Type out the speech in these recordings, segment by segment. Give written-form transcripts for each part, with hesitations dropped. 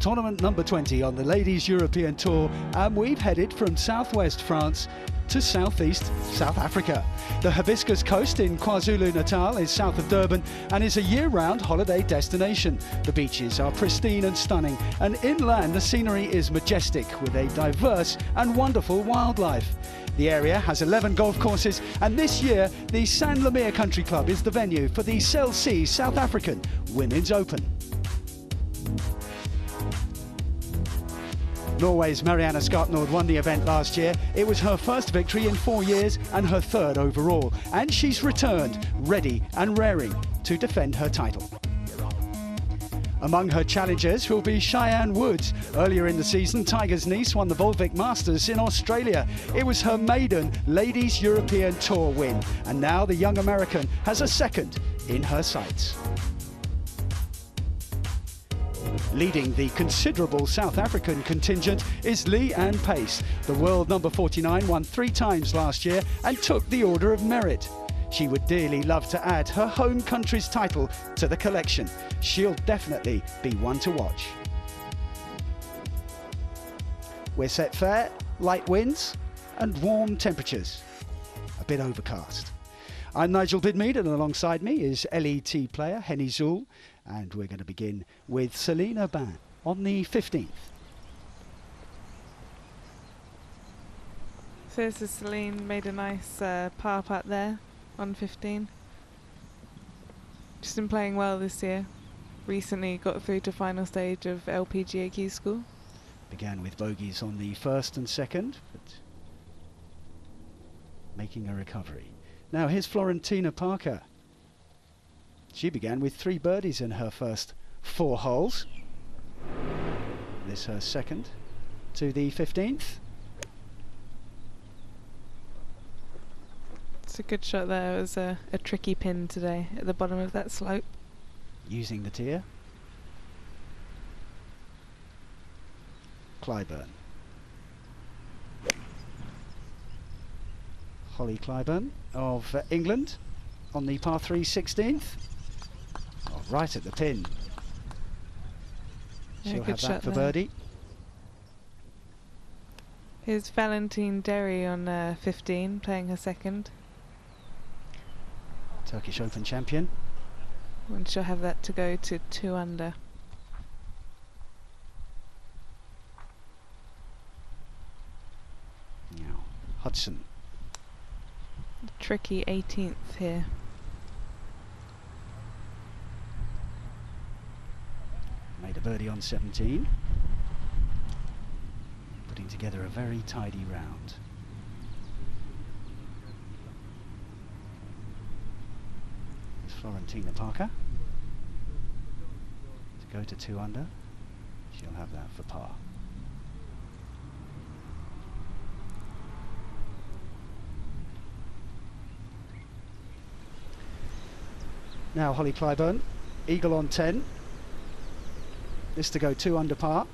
tournament number 20 on the Ladies European Tour, and we've headed from southwest France to southeast South Africa. The Hibiscus Coast in KwaZulu-Natal is south of Durban and is a year-round holiday destination. The beaches are pristine and stunning, and inland the scenery is majestic with a diverse and wonderful wildlife. The area has 11 golf courses, and this year the San Lemire Country Club is the venue for the Cell C South African Women's Open. Norway's Marianne Skarpnord won the event last year. It was her first victory in 4 years and her third overall. And she's returned, ready and raring to defend her title. Among her challengers will be Cheyenne Woods. Earlier in the season, Tiger's niece won the Volvic Masters in Australia. It was her maiden Ladies European Tour win. And now the young American has a second in her sights. Leading the considerable South African contingent is Lee-Anne Pace. The world number 49 won 3 times last year and took the Order of Merit. She would dearly love to add her home country's title to the collection. She'll definitely be one to watch. We're set fair, light winds and warm temperatures. A bit overcast. I'm Nigel Bidmead, and alongside me is LET player Henny Zool, and we're going to begin with Celine Aubin on the 15th. So this is Celine, made a nice par putt there on 15. She's been playing well this year. Recently got through to final stage of LPGA Q School. Began with bogeys on the first and second, but making a recovery. Now here's Florentina Parker. She began with 3 birdies in her first 4 holes. This her second to the 15th. It's a good shot there. It was a tricky pin today at the bottom of that slope. Using the tier. Clyburn. Holly Clyburn of England on the par 3 16th. Oh, right at the pin. Yeah, She'll good have that shot for there. birdie. Here's Valentine Derry on 15, playing her second. Turkish Open champion. And she'll have that to go to 2 under. Now, Hudson. Tricky 18th here. Made a birdie on 17. Putting together a very tidy round. It's Florentina Parker. To go to 2 under. She'll have that for par. Now Holly Clyburn, eagle on 10. This to go 2 under par.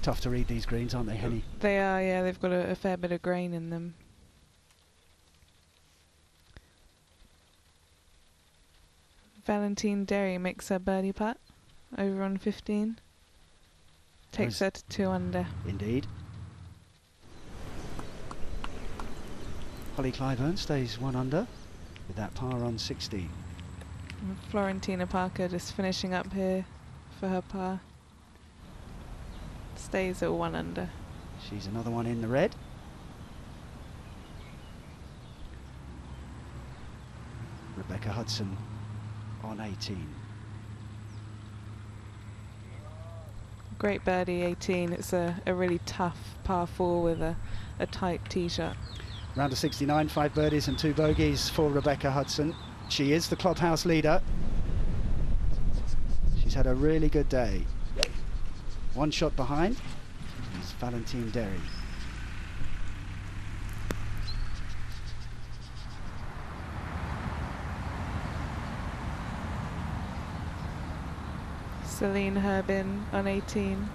Tough to read these greens, aren't they, Henny? They are, yeah, they've got a fair bit of grain in them. Valentine Derry makes her birdie putt over on 15. Takes her to 2 under. Indeed. Holly Clyburn stays 1 under with that par on 16. And Florentina Parker just finishing up here for her par. Stays at 1 under. She's another one in the red. Rebecca Hudson on 18. Great birdie 18. It's a really tough par 4 with a tight tee shot. Round of 69, 5 birdies and 2 bogeys for Rebecca Hudson. She is the clubhouse leader. She's had a really good day. 1 shot behind is Valentine Derry. Celine Herbin on 18.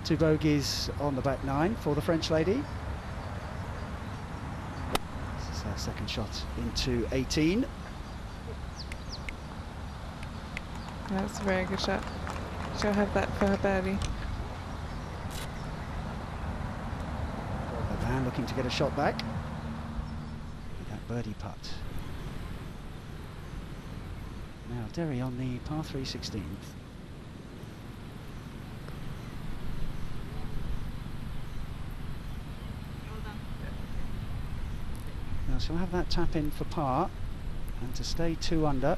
2 bogeys on the back 9 for the French lady. This is her second shot into 18. That's a very good shot. She'll have that for her birdie. Durban looking to get a shot back with that birdie putt. Now Derry on the par 3 16th. Now she'll have that tap in for par and to stay 2 under.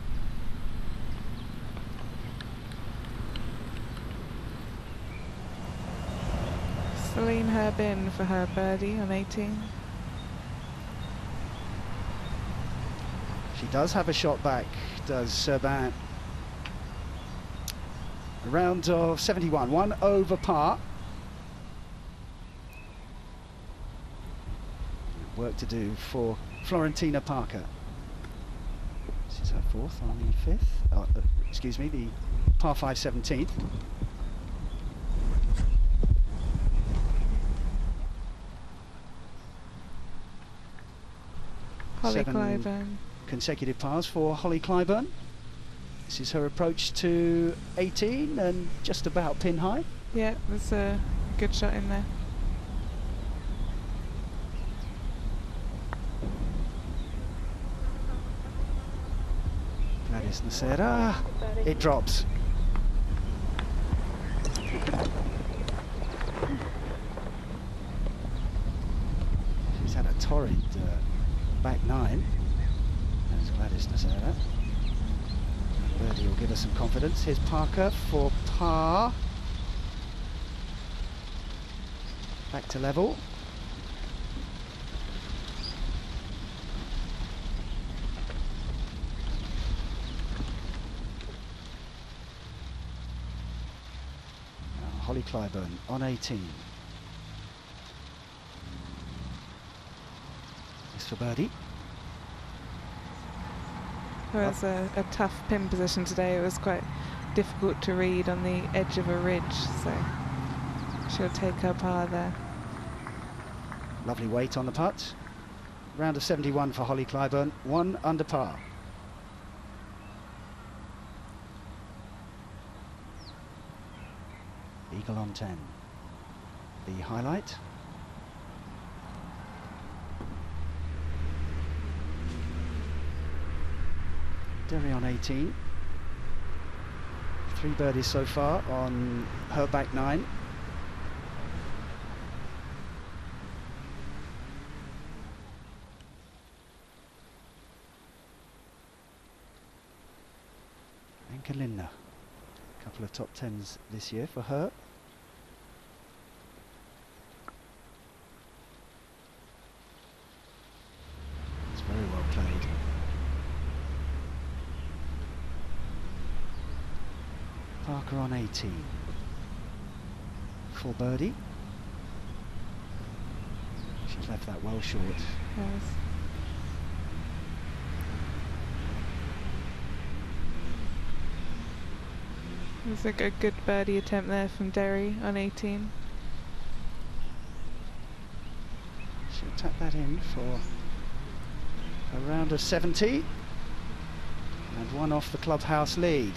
Celine Herb in for her birdie on 18. She does have a shot back, does Serban. A round of 71, 1 over par. Work to do for Florentina Parker. This is her 4th on the 5th. Excuse me, the par 5 17th. Holly 7 Clyburn. consecutive pars for Holly Clyburn. This is her approach to 18 and just about pin high. Yeah, there's a good shot in there. That is Nacera. It drops. She's had a torrid back 9. That's Gladys Nacera. Birdie will give us some confidence. Here's Parker for par. Back to level. Now Holly Clyburn on 18. This for birdie. It was a tough pin position today. It was quite difficult to read on the edge of a ridge, so she'll take her par there. Lovely weight on the putt. Round of 71 for Holly Clyburn, 1 under par. Eagle on 10. The highlight. Derry on 18. 3 birdies so far on her back 9. And Kalinda. A couple of top 10s this year for her. It's very well played. Parker on 18. For birdie. She's left that well short. Yes. There's a good birdie attempt there from Derry on 18. She'll tap that in for a round of 70 and 1 off the clubhouse lead.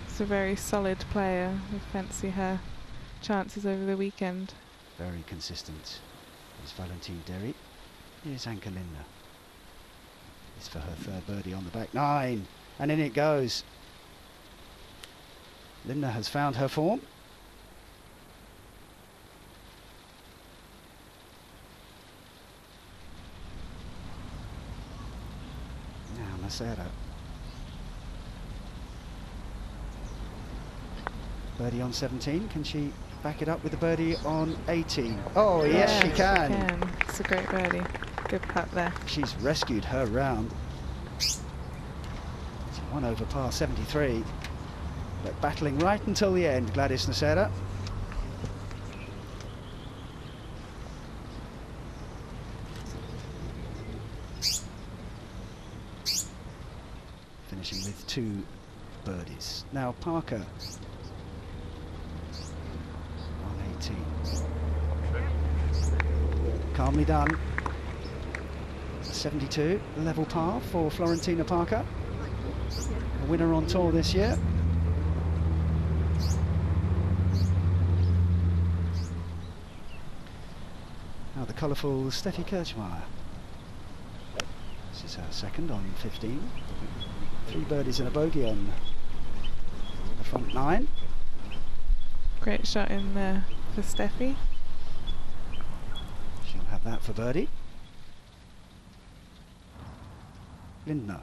It's a very solid player. We fancy her chances over the weekend. Very consistent is Valentine Derry. Here's Anka Linda. It's for her 3rd birdie on the back 9, and in it goes. Linda has found her form. Now Nacera. Birdie on 17. Can she back it up with a birdie on 18? Oh, yes, she can. It's a great birdie. Good putt there. She's rescued her round. It's 1 over par 73. But battling right until the end, Gladys Nacera. Finishing with 2 birdies. Now Parker on 18. Calmly done. 72, level par for Florentina Parker, a winner on tour this year. Now the colourful Steffi Kirchmayr. This is her second on 15. 3 birdies and a bogey on the front 9. Great shot in there for Steffi. She'll have that for birdie. Lindner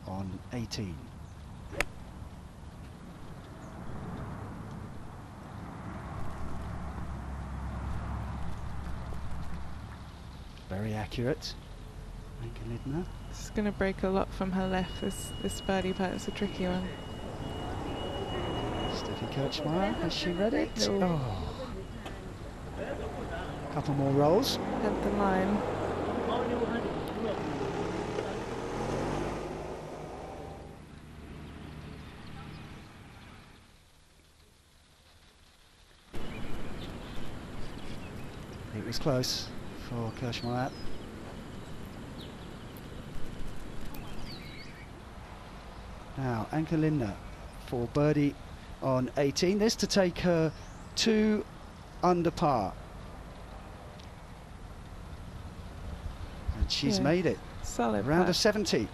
on 18. Very accurate. Lindner. This is going to break a lot from her left. This birdie putt is a tricky one. Steffi Kirchmayr, has she read it? No. Oh. Couple more rolls. Head the line. It was close for Kirchmayr. Now, Anke Lindner for birdie on 18. This to take her 2 under par. And she's made it. Solid Round putt. of 70.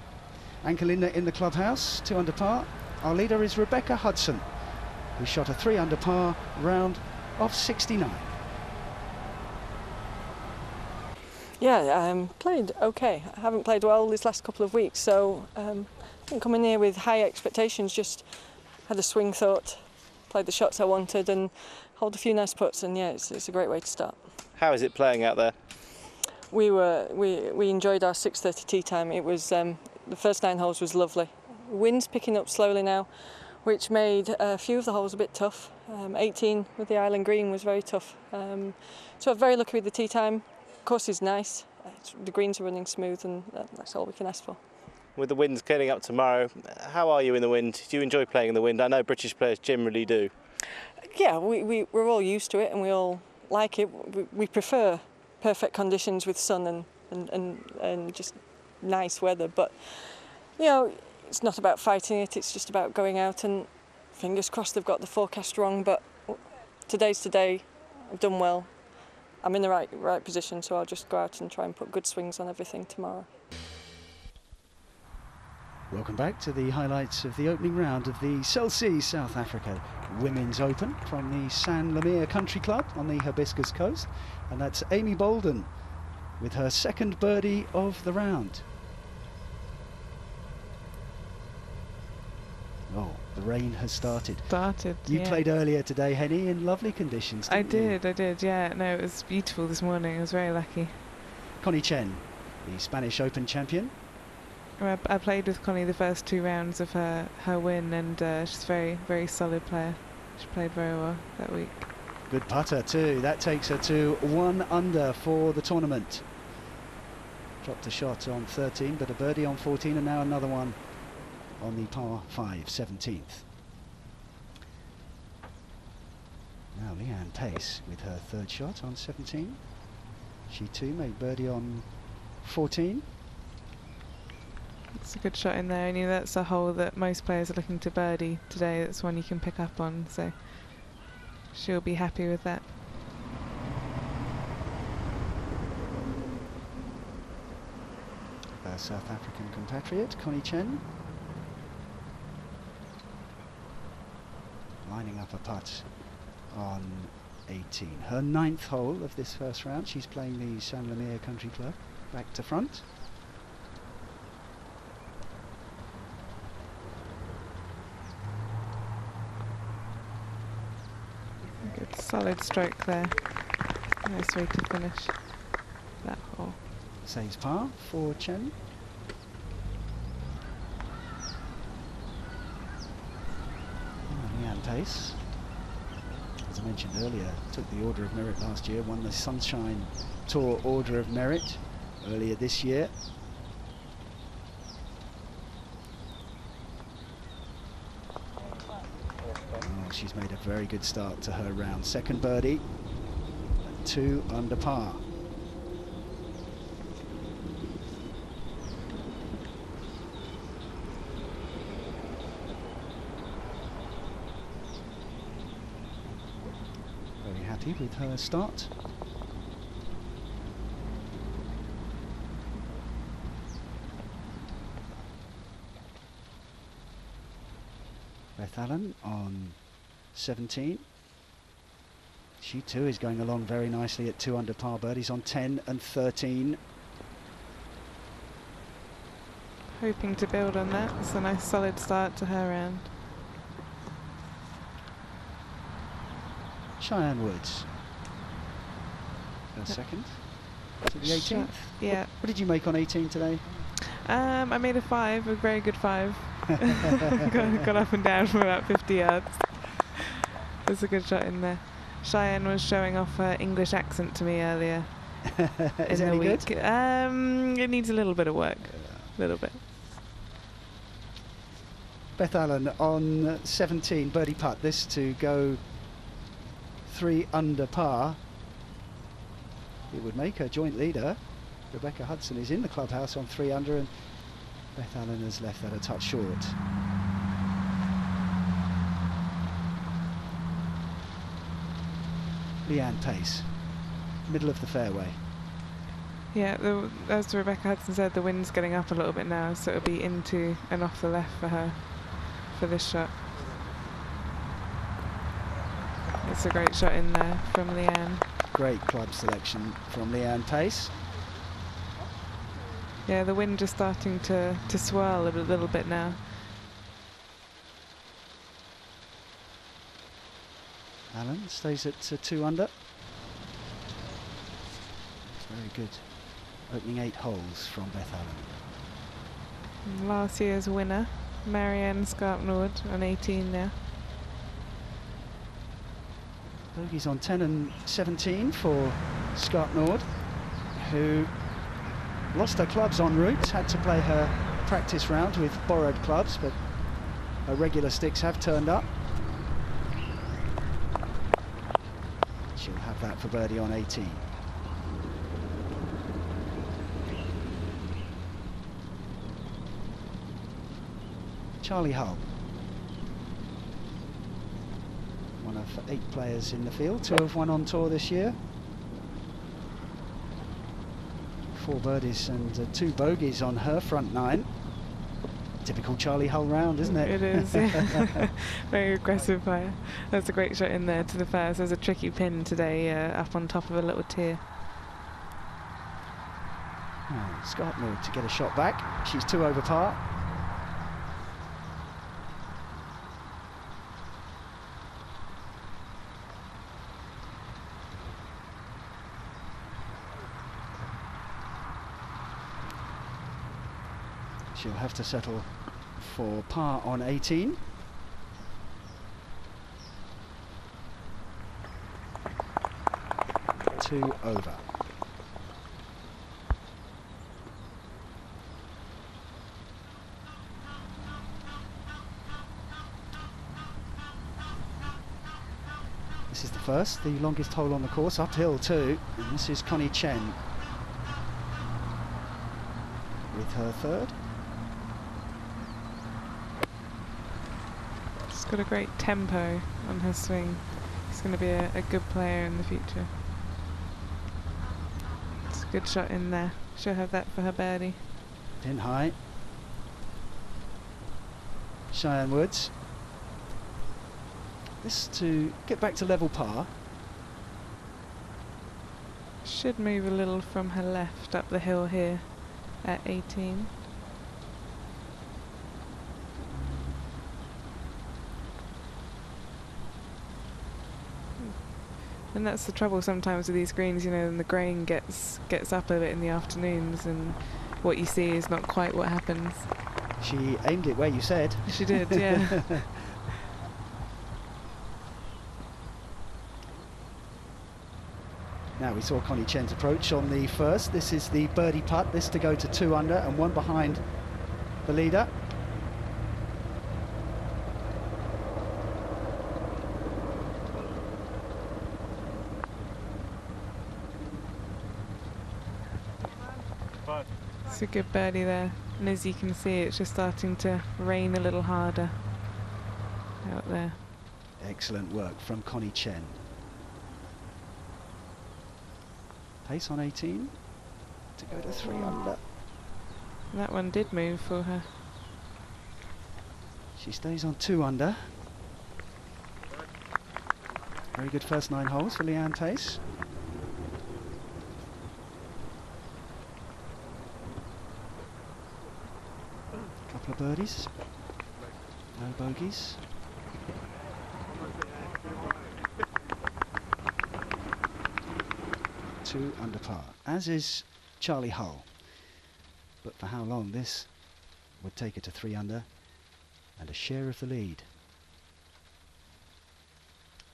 Anke Lindner in the clubhouse, 2 under par. Our leader is Rebecca Hudson, who shot a 3 under par round of 69. Yeah, played okay. I haven't played well these last couple of weeks, so I think coming here with high expectations, just had a swing thought, played the shots I wanted and hold a few nice putts, and yeah, it's a great way to start. How is it playing out there? We enjoyed our 6:30 tee time. It was the first 9 holes was lovely. Wind's picking up slowly now, which made a few of the holes a bit tough. 18 with the island green was very tough. So I'm very lucky with the tee time. Course is nice. The greens are running smooth, and that's all we can ask for. With the winds clearing up tomorrow, how are you in the wind? Do you enjoy playing in the wind? I know British players generally do. Yeah, we're all used to it and we all like it. We prefer perfect conditions with sun and just nice weather, but you know, it's not about fighting it, it's just about going out, and fingers crossed they've got the forecast wrong, but today's today. I've done well. I'm in the right position, so I'll just go out and try and put good swings on everything tomorrow. Welcome back to the highlights of the opening round of the Cell-C South Africa Women's Open from the San Lemire Country Club on the Hibiscus Coast. And that's Amy Bolden with her 2nd birdie of the round. Oh, the rain has started. You played earlier today, Henny, in lovely conditions, didn't you? I did, yeah. No, it was beautiful this morning. I was very lucky. Connie Chen, the Spanish Open champion. I played with Connie the first 2 rounds of her win, and she's a very, very solid player. She played very well that week. Good putter too. That takes her to 1 under for the tournament. Dropped a shot on 13, but a birdie on 14, and now another one on the par 5, 17th. Now Leanne Pace with her 3rd shot on 17. She too made birdie on 14. It's a good shot in there, and that's a hole that most players are looking to birdie today. That's one you can pick up on, so she'll be happy with that. Our South African compatriot, Connie Chen, lining up a putt on 18. Her 9th hole of this first round. She's playing the San Lemire Country Club. Back to front. Good solid stroke there. Nice way to finish that hole. Saves par for Chen. Leanne Pace, as I mentioned earlier, took the Order of Merit last year, won the Sunshine Tour Order of Merit earlier this year. Oh, she's made a very good start to her round. 2nd birdie, 2 under par. happy with her start. Beth Allen on 17. She too is going along very nicely at 2 under par birdies on 10 and 13. Hoping to build on that. It's a nice solid start to her round. Cheyenne Woods. Her second. To the 18th? Yeah. What did you make on 18 today? I made a 5, a very good 5. got up and down from about 50 yards. There's a good shot in there. Cheyenne was showing off her English accent to me earlier. Is it any good? It needs a little bit of work. A little bit. Beth Allen on 17, birdie putt. This to go 3 under par. It would make her joint leader. Rebecca Hudson is in the clubhouse on 3 under, and Beth Allen has left that a touch short. Leanne Pace, middle of the fairway. Yeah, as Rebecca Hudson said, the wind's getting up a little bit now, so it'll be into and off the left for her for this shot. It's a great shot in there from Leanne. Great club selection from Leanne Pace. Yeah, the wind just starting to swirl a little bit now. Allen stays at 2 under. Very good. Opening 8 holes from Beth Allen. And last year's winner, Marianne Scarpnord, on 18 now. Bogeys on 10 and 17 for Scarpnord, who lost her clubs en route, had to play her practice round with borrowed clubs, but her regular sticks have turned up. She'll have that for birdie on 18. Charley Hull, one of 8 players in the field. 2 have won on tour this year. 4 birdies and 2 bogeys on her front 9. Typical Charley Hull round, isn't it? It is, yeah. Very aggressive player. That's a great shot in there to the first. There's a tricky pin today up on top of a little tier. Oh, Scarpnord to get a shot back. She's 2 over par. She'll have to settle for par on 18. Two over. This is the first, the longest hole on the course, uphill too. And this is Connie Chen with her 3rd. Got a great tempo on her swing. She's going to be a good player in the future. It's a good shot in there. She'll have that for her birdie. Pin high. Cheyenne Woods. This to get back to level par. Should move a little from her left up the hill here at 18. And that's the trouble sometimes with these greens, you know, and the grain gets up a bit in the afternoons, and what you see is not quite what happens. She aimed it where you said. She did, yeah. Now we saw Connie Chen's approach on the first. This is the birdie putt, this to go to 2 under and 1 behind the leader. It's a good birdie there, and as you can see, it's just starting to rain a little harder out there. Excellent work from Connie Chen. Pace on 18 to go to 3 under. That one did move for her. She stays on 2 under. Very good first 9 holes for Leanne Pace. Couple of birdies. No bogeys. Two under par, as is Charley Hull. But for how long this would take her to 3 under and a share of the lead.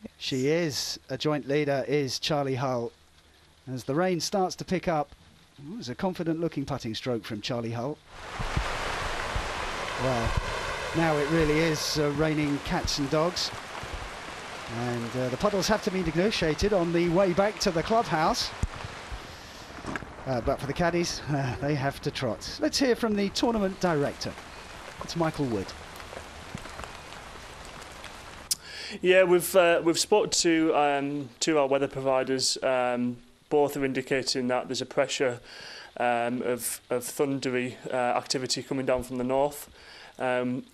Yes. She is a joint leader, is Charley Hull. As the rain starts to pick up, it was a confident looking putting stroke from Charley Hull. Well, now it really is raining cats and dogs. And the puddles have to be negotiated on the way back to the clubhouse. But for the caddies, they have to trot. Let's hear from the tournament director. It's Michael Wood. Yeah, we've spoke to our weather providers. Both are indicating that there's a pressure of thundery activity coming down from the north,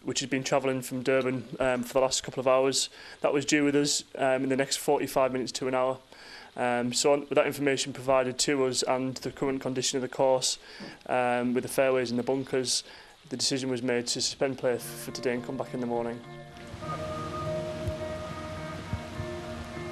which has been travelling from Durban for the last couple of hours. That was due with us in the next 45 minutes to an hour. So with that information provided to us and the current condition of the course, with the fairways and the bunkers, the decision was made to suspend play for today and come back in the morning.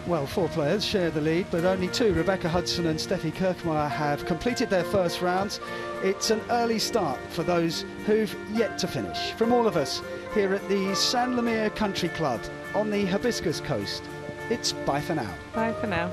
Well, 4 players share the lead, but only 2, Rebecca Hudson and Steffi Kirchmayr, have completed their first rounds. It's an early start for those who've yet to finish. From all of us here at the San Lemire Country Club on the Hibiscus Coast, it's bye for now. Bye for now.